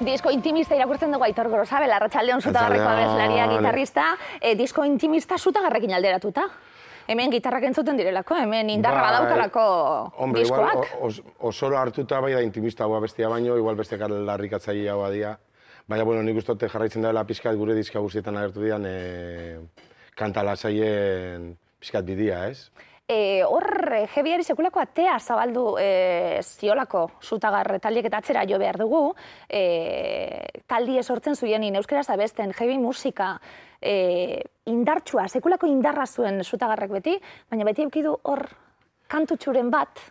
Disko intimista irakurtzen dugu Aitor Gorosabel, Arratsaldeon Zutagarreko abeslaria gitarrista, disko intimista Zutagarrekin alderatuta. Hemen gitarrak entzuten direlako, hemen indarra badaukalako diskoak. Osoro hartuta bai da intimista hau bestia baino, igual beste larrikatzaile hau adia. Baina, bueno, nik uste jarraitzen dela pixkat gure diska guztietan agertu dian kanta lasaien pixkat bidia, ez? Hor, jebiari sekulako atea zabaldu ziolako Zutagar taldiek eta atzera jo behar dugu, taldie sortzen zuenin euskeraz abesten, jebi musika, indartsua, sekulako indarra zuen Zutagarrek beti, baina beti eukidu hor kantutxuren bat,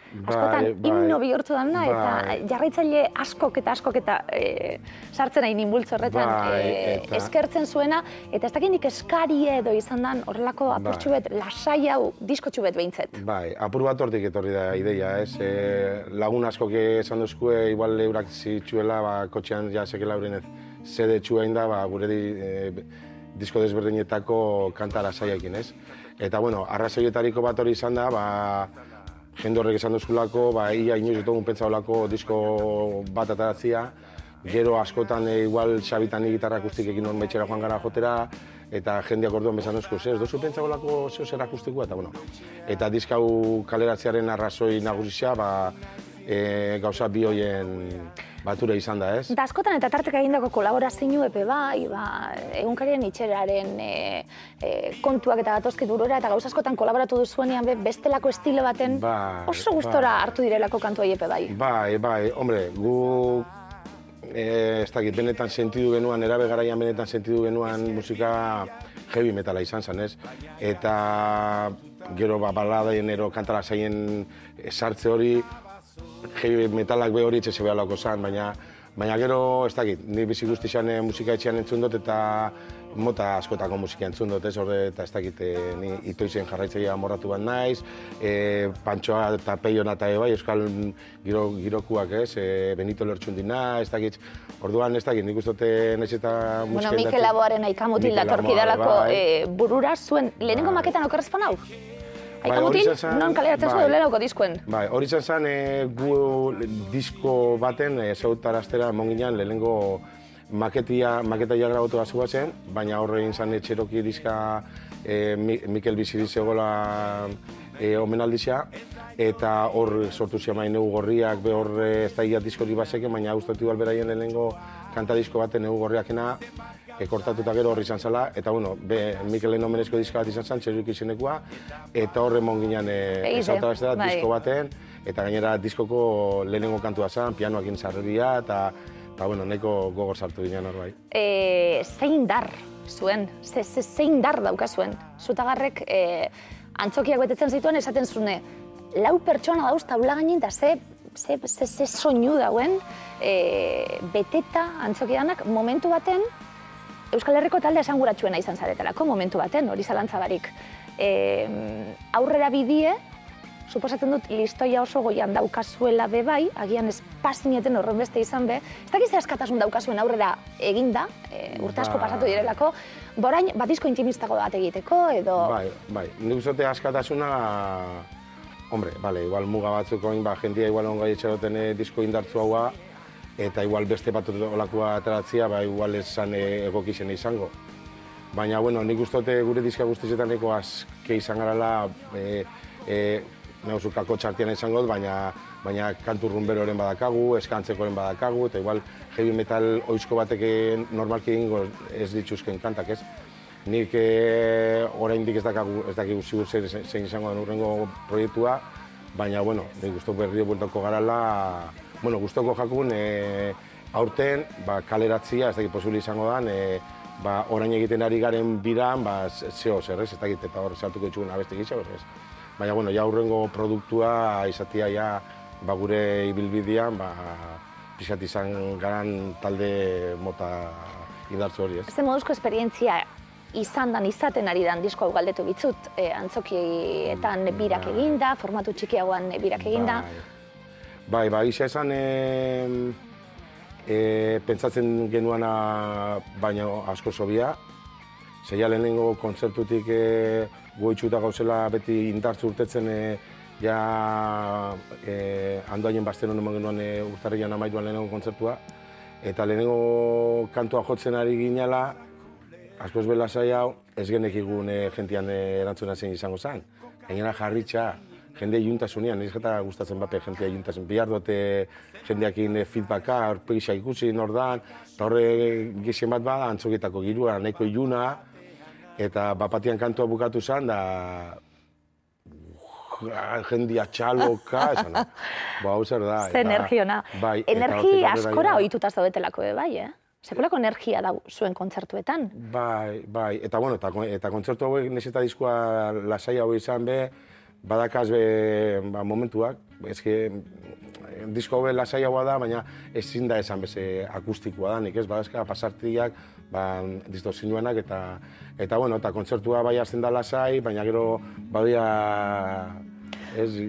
askotan himno bihurtu dana, eta jarraitzaile askok eta sartzen nahi ninbultzo horretan eskertzen zuena, eta ez dakindik eskari edo izan dan horrelako apurtxu bet, lasai hau diskotxu bet behintzet. Bai, apur bat hortik etorri da ideia, ez? Lagun askok esan duzkue, igual eurak zitsuela, kotxean ja sekela euren zede txuain da, gure disko desberdinetako kanta lasaiakin, ez? Eta, bueno, arrazoietariko bat hori izan da, jende horrek esan duzkulako, ia inoiz dugun pentsa olako disko bat ataratzia, gero askotan igual Xabitan gitarrak guztik egin hon betxera joan gara jotera, eta jendeak orduan bezan duzko, ez duzu pentsa olako zeo zer akustikoa, eta bueno. Eta diska hau kaleratzearen arrazoi nagusizia, gauza bi hoien batura izan da, ez? Eta askotan eta tarteka egindako kolaborazio epe bai, egunkarien itxeraren kontuak eta gatozkit burura, eta gauza askotan kolaboratu duzuenean bestelako estilo baten oso gustora hartu direlako kantua epe bai. Bai, hombre, gu ez dakit, benetan sentidu genuan, erabe garaian benetan sentidu genuan musika heavy metala izan zen, ez? Eta gero baladaien ero kantara zaien sartze hori, heavy metalak be hori etxe behalako zen, baina gero, ez dakit, ni bizi guztizan musika etxean entzun dut eta mota askotako musika entzun dut, ez horre, eta ez dakit, ni itoizen jarraitzaia morratu bat naiz, Pantxoa eta Peiona eta bai, euskal girokuak, ez, Benito Lertxundina, ez dakit, orduan ez dakit, nik ustote naiz eta musika... Bueno, Mikel Laboaren aikamutil datorkidalako burura zuen, lehenengo maketan okerrezpan hau? Aikamutil, non kaleratzen zuen lehenauko diskoen? Bai, hori izan zen gu disko baten zehutaraztera monginan lehenengo maketa grabatu bat zen, baina horre egin zen Txeroki diska Mikel Biziriz egola omenaldizia, eta hor sortu ziamain negu gorriak, hor ez da ia diskori bazeken, baina gustatu alberaien lehenengo kanta disko baten negu gorriakena, kortatuta gero horri izan zela, eta bueno, Mikelen omenezko diska bat izan zen, Txeroki izenekua, eta horre monginan ezautarastera disko baten, eta gainera diskoko lehenengo kantua zen, pianoakin sarreria, eta bueno, nahiko gogor sartu ginen hor bai. Zein dar zuen, zein dar daukazuen. Zutagarrek antzokiak betetzen zituen esaten zune, 4 pertsona dauz taula gainin eta ze soinu dauen beteta antzokidanak momentu baten Euskal Herriko talde esanguratsuena izan zaretelako momentu baten, hori zalantza barik. Aurrera bidie, suposatzen dut listoia oso goian daukazuela be bai, agian ez pasineten horren beste izan be, ez dakiz askatasun daukazuen aurrera eginda, urte asko pasatu direlako, borain disko intimistago bat egiteko edo... Bai, nik uste askatasuna, hombre, igual muga batzuko, jentia igual ongai etxeroten disko indartzu haua, eta igual beste bat olakoa ateratzia, igual esan egokizen izango. Baina, bueno, nik uste gure diska guztizetan eko azke izan garala, neuzukako txartian izango dut, baina kantu rumberoren badakagu, eskantzekoren badakagu, eta igual heavy metal oizko batek normalki egingo ez dituzken kantak, ez? Nik oraindik ez dakigu ziur zein izango den urrengo proiektua, baina, bueno, nik guztok berrio bueltako garala, bueno, guztoko jakun aurten kaleratzia, ez dakit posibili izango den, orain egiten ari garen biran, zeo zer, ez dakit, eta hor sartuko ditxugun abeste gisa, ez? Baina, bueno, ja urrengo produktua izatea ja gure ibilbidean, pixat izan garan talde mota indartzu hori, ez? Ze moduzko esperientzia izaten ari dan disko hau galdetu bitzut, antzokietan birak eginda, formatu txikiagoan birak eginda. Bai, isa esan pentsatzen genuana baina asko sobia. Zeia lehenengo kontzertutik goitxuta gauzela beti indartzu urtetzen Andoainen Basteron eman genuen urtarrian amairuan lehenengo kontzertua. Eta lehenengo kantua jotzen ari ginela, askoz belasai hau, ez genekigun jentian erantzuna zein izango zen. Gainera jarritxa, jende juntasunean, ez eta gustatzen bape jentea juntasun. Bihar dute jendeakin feedbacka, aurpegisa ikusi nordan, eta horre gizien bat bada, antzoketako girua, nahiko iluna, eta bapatian kantua bukatu zen, da jendia txaloka, esan da. Hau zer da. Ze energiona. Bai, energi askora ohituta zaudetelako, bai, Sekulako energia da zuen kontzertuetan. Bai, eta bueno, eta kontzertu hauek neseta diskoa lasai hau izan be, badakaz be momentuak, eske disko hau lasai haua da, baina ezin da esan beze akustikoa da, nik ez, badazka pasartiak, distorsionuanak eta bueno, eta kontzertua bai hasten da lasai, baina gero badia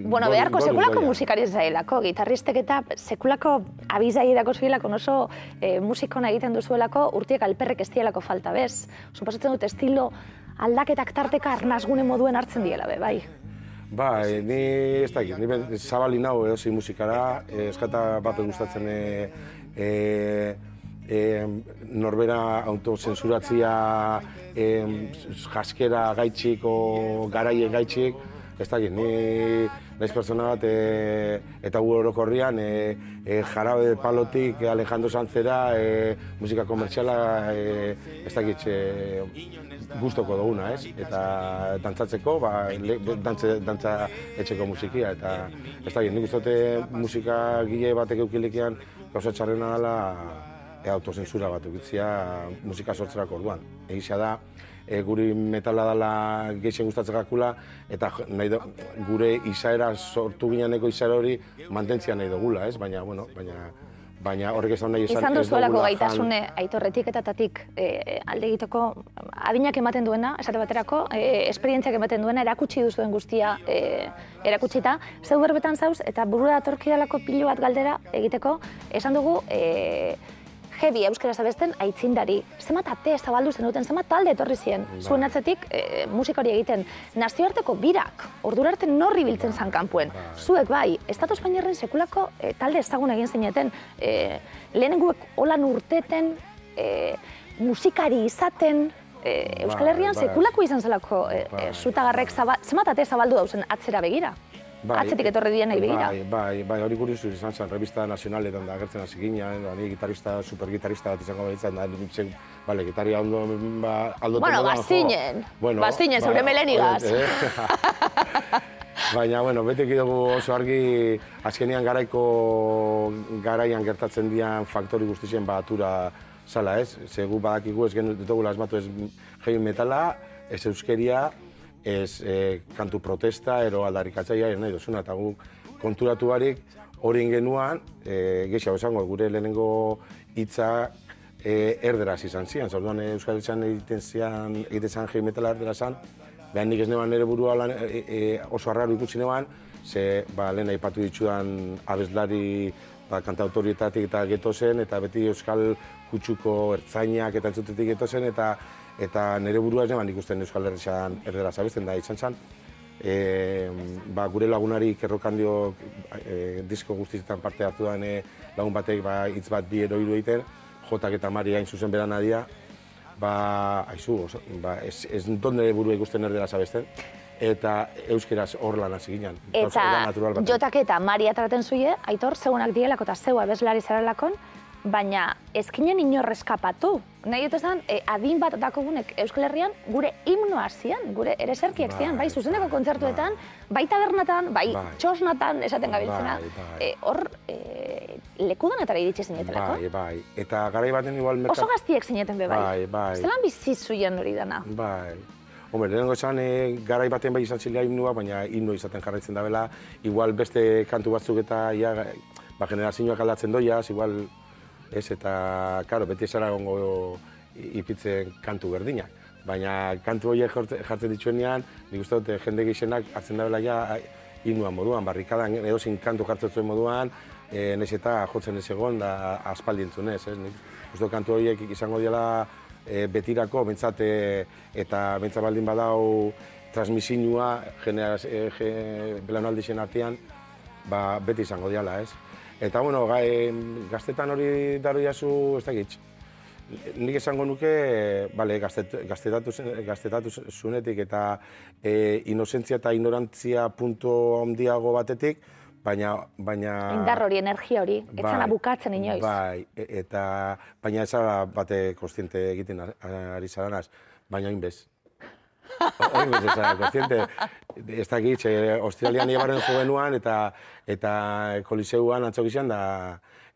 Bueno, beharko sekulako musikari zailako, gitarristek eta sekulako abizai edako zuelako, oso musikona egiten duzuelako, urtiek alperrek ez dielako falta, bez? Suposatzen dut estilo aldaketak tarteka arnazgune moduen hartzen diela, bai? Bai, ni ez dakit, ni zabali nau edozein musikara, eskata bape gustatzen norbera autozensuratzia jaskera gaitxik o garaie gaitxik, ez dakit, ni naiz pertsona bat eta gu orokorrian jarabe palotik Alejandro Sanzera musika komertziala ez dakit gustoko duguna, ez? Eta dantzatzeko, dantza etxeko musikia, eta ez dakit, nik uste musika gile batek eukilikian gauza txarrena dela autozensura bat eukitzia musika sortzerako orduan. Egizia da, guri metala dela gehien gustatzen gakula, eta gure izaera sortu gineaneko izaera hori mantentzia nahi dugula, ez? Baina horrek ez da nahi izan duzuelako gaitasune Aitorretik eta Tatik alde egiteko adinak ematen duena, esate baterako, esperientziak ematen duena, erakutsi duzuen guztia erakutsita. Zeu berbetan zauz, eta burura datorkidalako pilo bat galdera egiteko, esan dugu Heavy euskara zabesten aitzindari. Zenbat ate zabaldu zenuten, zenbat talde etorri ziren. Zuen atzetik musika hori egiten. Nazioarteko birak, ordura arte norri biltzen zan kanpuen. Zuek bai, Estatu Espainiarren sekulako talde ezagun egin zineten. Lehenengoek holan urteten, musikari izaten, Euskal Herrian sekulako izan zelako zutagarrek zenbat ate zabaldu dauzen atzera begira. Atzetik etorri dien nahi begira. Bai, hori kuriosu izan zen, Revista Nazionaletan da agertzen hasi ginen, ni gitarista, supergitarista bat izango baitzen, da nintzen, gitarria aldo Bueno, bazinen, zeure melenigaz. Baina, betek dugu oso argi, azkenean garaian gertatzen dian faktori guztizien batura zala, ez? Zegu badakigu ez genutugula asmatu ez heavy metala, ez euskeria, ez kantu protesta, ero aldarrikatzaia, nahi duzuna, eta gu konturatu barik hori ingenuan, gehiago esango, gure lehenengo hitza erderaz izan zian, zorduan Euskal Herrian egiten zian heavy metala erdera zan, behar nik ez neban nire burua oso arraro ikusi neban, ze lehen aipatu ditudan abeslari kantautorietatik eta getozen, eta beti Euskal kutsuko ertzainak eta entzutetik getozen, eta nire burua ez neban ikusten Euskal Herrian erdera zabesten da izan zen. Gure lagunari Kerrokandio disko guztietan parte hartu den lagun batek hitz bat bi eroiru egiten, Jotak eta Mari hain zuzen beran adia, ez dut nire burua ikusten erdera zabesten, eta euskeraz hor lan hasi ginen. Eta Jotak eta Mari atraten zuie, Aitor, zeunak dielako eta zeu abeslari zarelakon, baina ezkinen inorrez eskapatu. Nahi dut esan, adin bat dakogunek Euskal Herrian gure himnoa zian, gure ereserkiak zian, bai zuzeneko kontzertuetan, bai tabernatan, bai txosnatan esaten gabiltzena. Hor, lekudanetara iritsi zinetelako? Bai, eta garai baten igual... Oso gaztiek zineten be bai. Zelan bizizuien hori dana? Bai. Hombre, lehenengo esan, garai baten bai izan zilea himnoa, baina himno izaten jarraitzen da bela, igual beste kantu batzuk eta generazioak aldatzen doiaz, igual... Ez, eta, karo, beti esara gongo ipitzen kantu berdinak. Baina kantu horiek jartzen dituenean, nik uste dut jende gehienak hartzen da bela ja himnoa moduan, barrikadan edozin kantu jartzen zuen moduan, nahiz eta jotzen ez egon da aspaldi entzunez, ez? Nik uste dut kantu horiek izango dela betirako, bentsat, eta bentsat baldin badau transmisinua belaunaldixen artean, beti izango diala, ez? Eta, bueno, gaztetan hori daro jazu, ez dakit. Nik esango nuke, gaztetatu zunetik eta inozentzia eta ignorantzia puntu handiago batetik, baina... Indar hori, energia hori, etzana bukatzen inoiz. Bai, baina ezara bate kontziente egiten ari zaranaz, baina oinbez. Oinbez ezara kontziente. Ez dakit, Australian ibarren jo genuan eta Koliseuan antzokizan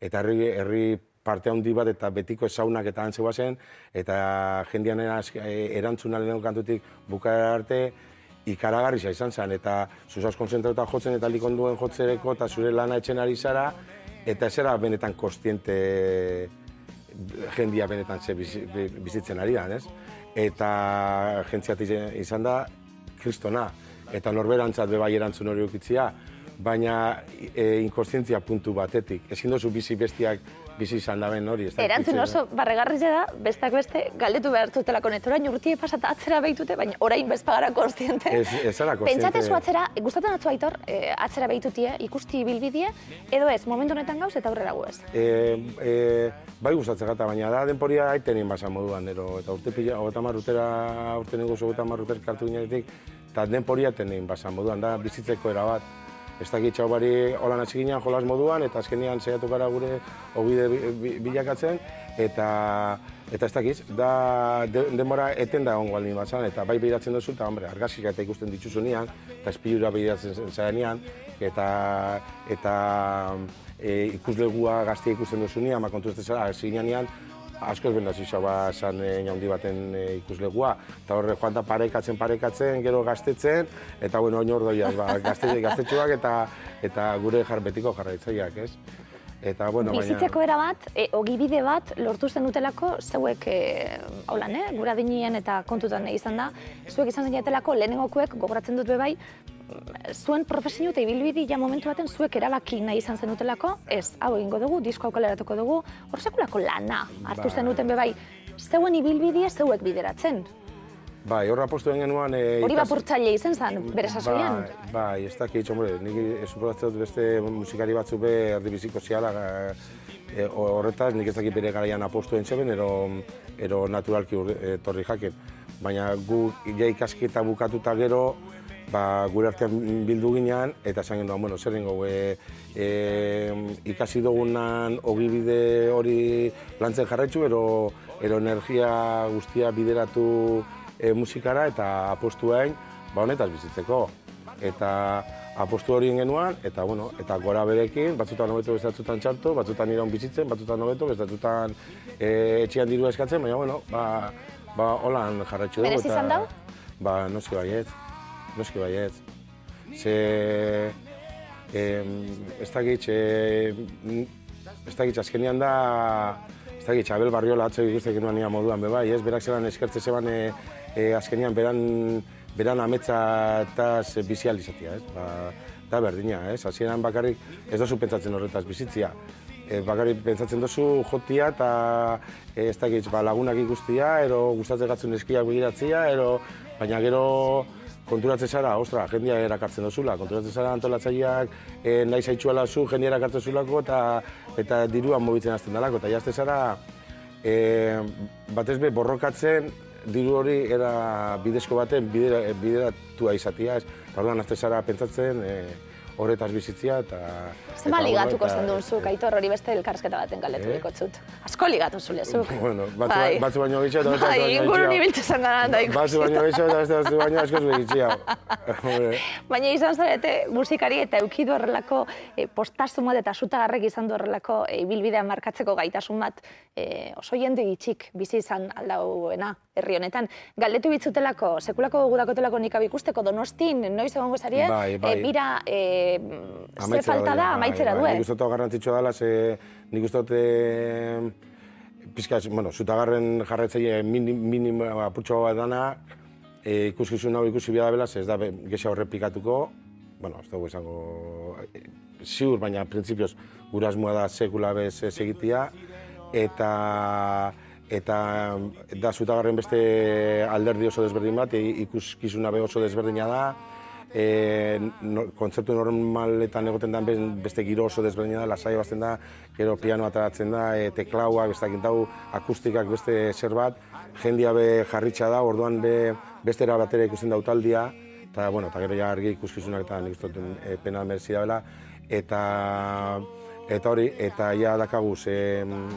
eta herri parte handi bat eta betiko ezaunak eta antzegoa zen, eta jendean erantzuna lehenko kantutik bukaera arte ikaragarria izan zen, eta zuzaz konzentratuta jotzen eta likonduen jotzereko eta zure lana etxen ari zara, eta ez era benetan kontziente jendia benetan bizitzen ari da, ez? Eta jentziat izan da kristona, eta norberantzat bebai erantzun hori ukitzia, baina inkontzientzia puntu batetik. Ezin dozu bizi bestiak bizi izan daben hori. Erantzun oso barregarria da, bestak beste, galdetu behar zutelako netorain urtie pasata atzera behitute, baina orain bezpagara konstiente. Ez zara konstiente. Pentsatezu atzera, gustatzen atzu Aitor, atzera behitutie, ikusti bilbidie, edo ez, momentu honetan gauz eta aurrera gu ez? Bai gustatzen gata, baina da denporia aitenin basan moduan, eta urte pila, 30 urtera, urte negoz 30 urter kartu ginetik, eta denporia aitenin basan moduan, da bizitzeko erabat. Ez dakit txau bari holan hasi ginen jolas moduan, eta azkenean saiatu gara gure obide bilakatzen, eta ez dakit, denbora eten da ongo aldin bat zan, eta bai behiratzen duzu, eta hombre, argazkika eta ikusten dituzunean, eta espilura behiratzen zarenean, eta ikuslegua gaztia ikusten duzunean, kontu ez dezara, zinean, asko ez bendaz izan zan handi baten ikuslegua. Eta horre joan da parekatzen, gero gaztetzen, eta bueno, oin hor doiaz, gaztetxuak eta gure betiko jarraitzaileak, ez? Eta, bueno, bizitzeko era bat, ogibide bat lortu zen dutelako, zeuek, holan, gura dinien eta kontutan izan da, zuek izan zenatelako lehenengokuek gogoratzen dut bebai, zuen profesionio eta ibilbidi ja momentu baten zuek erabaki nahi izan zen dutelako, ez, hau egingo dugu, disko hau kaleratuko dugu, hor sekulako lana hartu zen duten bebai, zeuen ibilbidie zeuek bideratzen. Bai, horra postuen genuan... Hori bapurtzaile izan zen, bere sasoian? Bai, ez dakit, hombre, nik suposatzen dut beste musikari batzu be erdibiziko ziala horretaz, nik ez dakit bere garaian apostuen zeben, ero naturalki torri jaken. Baina gu ja ikasketa bukatuta gero, gure artean bildu ginean, eta esan genuen, bueno, zer dengo, ikasi dugunan ogibide hori lantzen jarraitzu, ero energia guztia bideratu musikara eta apostu hain, honetaz bizitzeko. Eta apostu hori genuen, eta bueno, eta gora berekin, batzutan hobeto bestatzutan txarto, batzutan iraun bizitzen, batzutan hobeto, bestatzutan etxean dirua eskatzen, baina bueno, holan jarraitzu dugu. Berez izan dau? Noski baietz. Noski baietz. Ez dakit, azkenian da, ez dakit, Abel Barriola atzo ikusten genuen nia moduan bebai, ez? Berak zelan eskertze zeban azkenian beran ametsa eta bizializatia, ez? Da berdina, ez? Hasieran bakarrik ez dozu pentsatzen horretaz bizitzia. Bakarrik pentsatzen dozu jotia eta ez dakit, lagunak ikustia, ero gustatzen gatzun eskiak begiratzia, baina gero konturatzen zara, ostra, jendia erakartzen dozula, konturatzen zara antolatzaileak nahi zaitxuela zu, jendia erakartzen zulako eta diruan mobitzen hasten dalako, eta jazte zara batez be borrokatzen diru hori era bidezko baten bideratua izatea, eta orduan haste zara pentsatzen horretaz bizitzia eta... Zema ligatuko zen duen zuk, Aitor, hori beste elkarrezketa baten galdetu diko txut. Asko ligatu zule zuk. Bueno, batzu baino gitxea eta beste baino gitxea. Inguru nibiltu zen gara da ikusi. Batzu baino gitxea eta beste baino asko zuen gitxea. Baina izan zarete musikari eta eukidu horrelako postasun bat eta zutagarrek izan du horrelako ibilbidea markatzeko gaitasun bat oso jende gitxik bizi izan aldauena herri honetan. Galdetu bitzutelako, sekulako gudakotelako nik ikusteko Donostin, noiz egongo zarie, bira ze falta da amaitzera duen. Nik uste dut garrantzitsua dela, nik uste dut pizkaz, bueno, zutagarren jarraitzaile minimo apurtxo bat dana, ikuskizun hau ikusi bida bela, ez da gesa horrepikatuko, bueno, ez dugu esango, ziur, baina printzipioz gure asmoa da sekula bez egitea, eta da zutagarren beste alderdi oso desberdin bat, ikuskizuna be oso desberdina da, kontzertu normaletan egoten da beste giro oso desberdina da, lasai bazten da, gero pianoa ateratzen da, teklauak, bestakintau, akustikak beste zer bat, jendia be jarritxa da, orduan beste era batera ikusten da utaldia, eta gero ja argi ikuskizunak eta nik uste dut pena merezi dabela, eta hori, eta ja dakaguz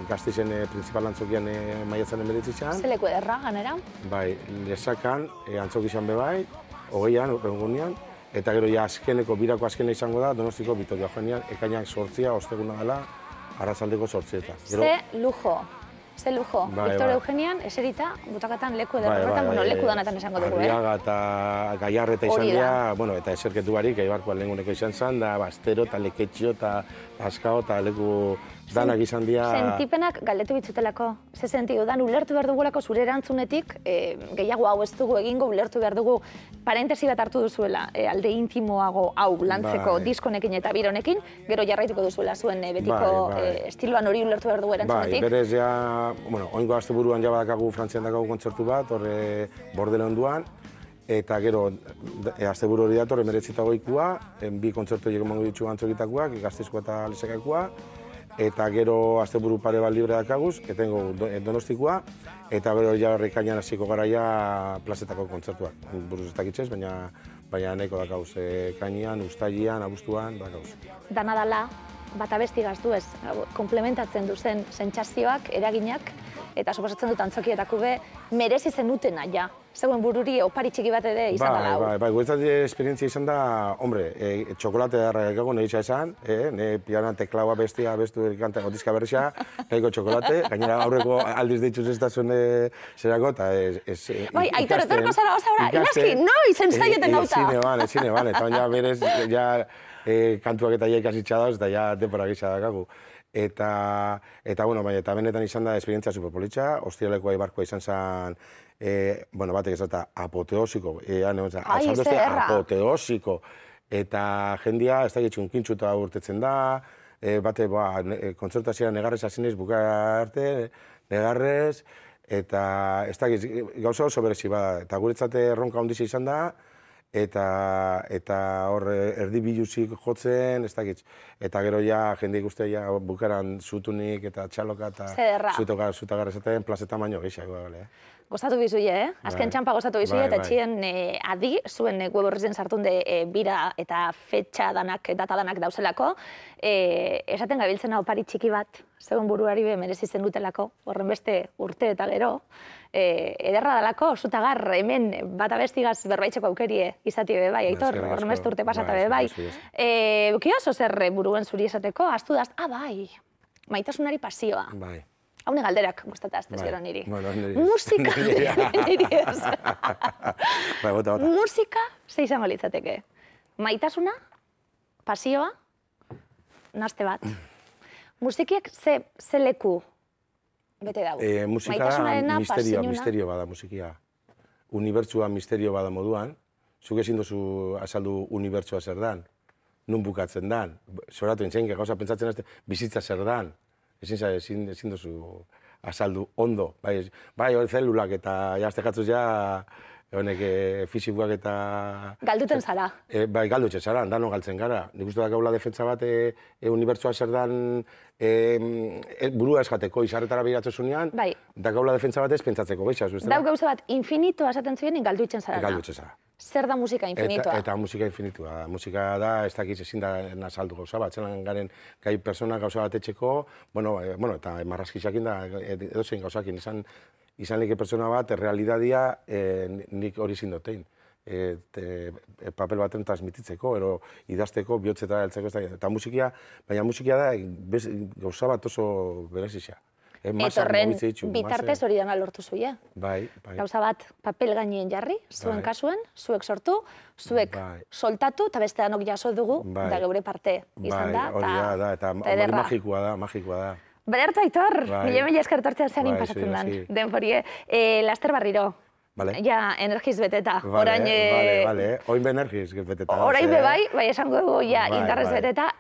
Gasteizen principal antzokian maiatzaren beretzitxan. Zeleku ederra, ganera? Bai, Lesakan antzokizan bebai, 20an, egunean, eta gero ja birako azkena izango da, Donostiko Vitoria Eugenian, ekainak 8 osteguna dela, arratsaldeko 8. Ze lujo, Victoria Eugenian, eserita, butakatan leku ederretan, leku danatan esango dugu, Arriaga eta Gaiarreta izan dira, eta eserketu barik, Eibarkoan lehenguneko izan zen, da Bastero eta Leketxo eta Askao eta leku danak izan dira. Sentipenak galdetu bitzutelako, ze sentidu dan, ulertu behar dugulako zure erantzunetik, gehiago hau ez dugu egingo, ulertu behar dugu, parentesi bat hartu duzuela, alde intimoago hau lantzeko diskonekin eta bironekin, gero jarraituko duzuela zuen betiko estiloan hori ulertu behar dugu erantzunetik. Berez ja, oingo asteburuan ja badakagu Frantzian dakagu kontzertu bat, horre Bordeleonduan, eta gero asteburu hori dator, 19.goikoa, bi kontzertu emango ditu antzokitakoak, Gasteizkoa eta Lesakakoa, eta gero asteburu pare bat libre dakaguz, etengo Donostikoa, eta gero ja Rekainan hasiko gara ja plazetako kontzertuak. Buruz ez dakitzez, baina nahiko dakaguz, Ekainean, Uztailean, Abuztuan, dakaguz. Dana dala, bat abesti gaztu ez, komplementatzen duzen sentsazioak, eraginak, eta suposatzen dut antzokietako be, merezi zenutena ja. Zegoen bururi opari txiki bat ere izan dela hau. Bai, guretzat esperientzia izan da, hombre, txokolate darra ekago nahitza esan, pianoan teklaua bestia, bestu erikanta gotizka berrixa, nahiko txokolate, gainera aurreko aldiz dituz ez da zuen zerako, eta bai, Aitor, etorko zara gozabra, inaski, noiz entzaieten gauta. Zine, eta ja berez, ja kantuak eta ja ikasitxa dauz, eta ja denpora gisa dakagu. Eta benetan izan da esperientzia superpolitxa, Ostialekoa Eibarkoa izan zen, batek ez da, apoteosiko, apoteosiko, eta jendia ez da gitxun kintxuta urtetzen da, kontzertazioa negarrez hasinez bukaera arte, negarrez, eta ez da gauza oso berezi bada, eta guretzate erronka ondizia izan da, eta hor erdi biluzik jotzen, ez dakit. Eta gero ja jende ikustea bukaran zutunik eta txaloka eta zutagarra esaten plazeta baino gehiago. Gozatu bizuie, azken txampa gozatu bizuie, eta etxien adi, zuen web horrezen sartunde bira eta fetxa danak, data danak dauzelako, esaten gabiltzen opari txiki bat, zegoen buruari merezi zen dutelako, horren beste urte eta gero, ederra dalako, zutagar hemen bat abestigaz berbaitzeko aukerie izati be bai, Aitor, horren beste urte pasata be bai. Buki oso zer buruen zuri esateko, astu daz, bai, maitasunari pasioa. Haune galderak gustataz, ez gero niri. Musika, niri ez. Musika, ze izango litzateke. Maitasuna, pasioa, naste bat. Musikiek ze leku bete dago? Musika da misterio bada musikia. Unibertsua misterio bada moduan. Zuk ezin duzu azaldu unibertsua zer dan. Nun bukatzen dan. Zoratu entzen, gauza pentsatzen azte, bizitza zer dan. Ezin duzu azaldu ondo. Bai, hori zelulak eta jaztekatzuz ja, honek fizikoak eta... Galduten zara. Bai, galdutzen zara, dano galtzen gara. Nik uste da gaula defentsa bat unibertsua zer dan burua eskateko, izarretara begiratzen da gaula defentsa bat ez pentsatzeko, geixaz. Dau gauza bat, infinitoa esaten zuen, galdutzen zara. Galdutzen zara. Zer da musika infinitoa? Eta musika infinitua. Musika da, ez dakiz ezin da nazaldu gauza bat. Zelan garen gai persona gauza bat etxeko, eta marrazkizakin da, edozein gauzakin. Izan like persona bat, realidadia nik hori zindotein. Papel baten transmititzeko, ero idazteko, bihotzetara heltzeko, eta musikia, baina musikia da gauza bat oso berezizia. Etorren bitartez hori dena lortu zuia. Bai. Gauza bat, papel gainien jarri, zuen kasuen, zuek sortu, zuek soltatu, eta beste danok jaso dugu, da geure parte izan da. Hori da, eta hori magikoa da. Berertu Aitor, mila esker etortzean zean inpasatzen dan, denporie. Laster Barriro, ja energiz beteta. Oin be energiz beteta. Orain be bai esango dugu ja indarrez beteta.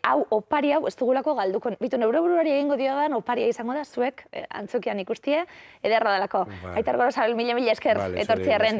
Hau, opari hau, ez dugulako galduko. Bitu, neuroburuari egingo diodan, oparia izango da, zuek antzokian ikustie, ederra dalako. Aitor Gorosabel, mila esker etortzearen.